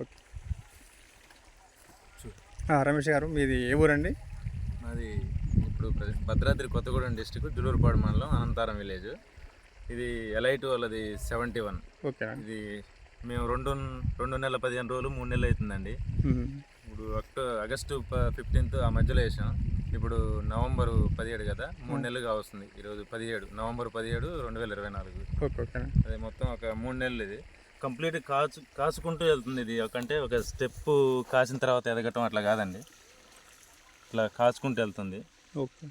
Okay. Ramesh గారు మీది ఏ ఊరండి? మాది ఇప్పుడు భద్రాద్రి కొత్తగూడెం డిస్టిక్ జులూరుపాడు మండలం అనంతారం విలేజ్. ఇది ఎలైట్ వాళ్ళది 71. ఓకే. ఇది మేము 2 నెలల 15 రోజులు 3 నెలలు అవుతుందండి. ఇప్పుడు ఆగస్టు 15th ఆ మధ్యలో వేసాం. ఇప్పుడు నవంబర్ 17 కదా, 3 నెలలుగా వస్తుంది. ఈరోజు 17 నవంబర్ 17 2024. ఓకే. ఓకే. అది మొత్తం ఒక 3 నెలలు. ఇది కంప్లీట్ కాచుకుంటూ వెళ్తుంది. ఇది అంటే ఒక స్టెప్ కాసిన తర్వాత ఎదగటం అట్లా కాదండి, ఇట్లా కాచుకుంటూ వెళ్తుంది. ఓకే.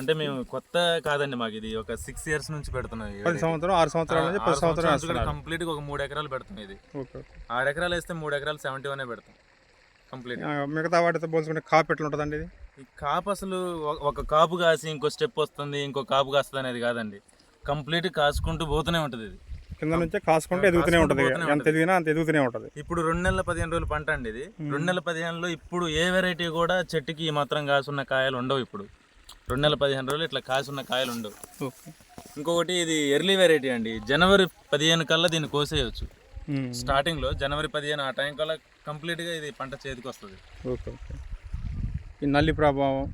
అంటే మేము కొత్త కాదండి, మాకు ఇది ఒక 6 years నుంచి పెడుతున్నాం. 10 సంవత్సరం 6 సంవత్సరాల నుంచి 10 సంవత్సరాలు కంప్లీట్గా ఒక 3 ఎకరాలు పెడుతున్నాం. ఇది ఓకే. 6 ఎకరాలు వేస్తే 3 ఎకరాలు 71 పెడతాం కంప్లీట్. మిగతా వాటితో పోల్చుకుంటే కాపు ఎట్లా ఉంటుందండి ఇది? ఈ కాపు అసలు ఒక కాపు కాసి ఇంకో స్టెప్ వస్తుంది, ఇంకో కాపు కాస్తుంది అనేది కాదండి, కంప్లీట్ కాసుకుంటూ పోతూనే ఉంటుంది. ఇది కింద నుంచే కాసుకుంటే ఎదుగుతూనే ఉంటుంది, ఎంత ఎదిగినా అంత ఎదుగుతూనే ఉంటుంది. ఇప్పుడు 2 నెలల 15 రోజులు పంట అండి ఇది. 2 నెలల 15లో ఇప్పుడు ఏ వెరైటీ కూడా చెట్టుకి ఈ మాత్రం కాసున్న కాయలు ఉండవు. ఇప్పుడు 2 నెలల 15 రోజులు ఇట్లా కాసున్న కాయలు ఉండవు. ఇంకొకటి ఇది ఎర్లీ వెరైటీ అండి. జనవరి 15 కల్లా దీన్ని కోసేయచ్చు. స్టార్టింగ్లో జనవరి 15 ఆ టైం కల్లా కంప్లీట్గా ఇది పంట చేతికి వస్తుంది. ఓకే. ఓకే. ఈ నల్లి ప్రభావం,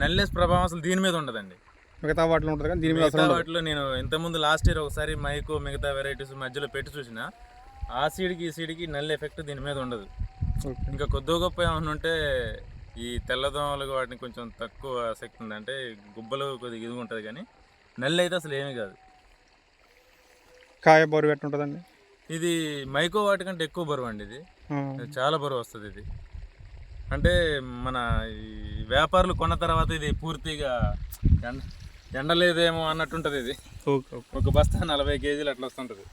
నల్లేస్ ప్రభావం అసలు దీని మీద ఉండదండి. మిగతా వాటిలో ఉంటుంది కానీ దీని మీద మిగతా వాటిలో నేను ఇంతకుముందు లాస్ట్ ఇయర్ ఒకసారి మైకో మిగతా వెరైటీస్ మధ్యలో పెట్టి చూసిన, ఆ సీడ్కి ఈ సీడ్కి నల్లి ఎఫెక్ట్ దీని మీద ఉండదు. ఇంకా కొద్దిగా గొప్ప ఏమన్నా ఉంటే ఈ తెల్లదోమలు వాటిని కొంచెం తక్కువ శక్తి ఉంది, అంటే గుబ్బలు కొద్దిగా ఇది ఉంటుంది, కానీ నల్లి అయితే అసలు ఏమీ కాదు. కాయ బరువు ఎట్లా ఉంటుందండి? ఇది మైకో వాటికంటే ఎక్కువ బరువు అండి. ఇది చాలా బరువు వస్తుంది. ఇది అంటే మన ఈ వ్యాపారులు కొన్న తర్వాత ఇది పూర్తిగా ఎండలేదేమో అన్నట్టుంటుంది. ఇది ఒక బస్తా 40 kgs అట్లా వస్తుంటుంది.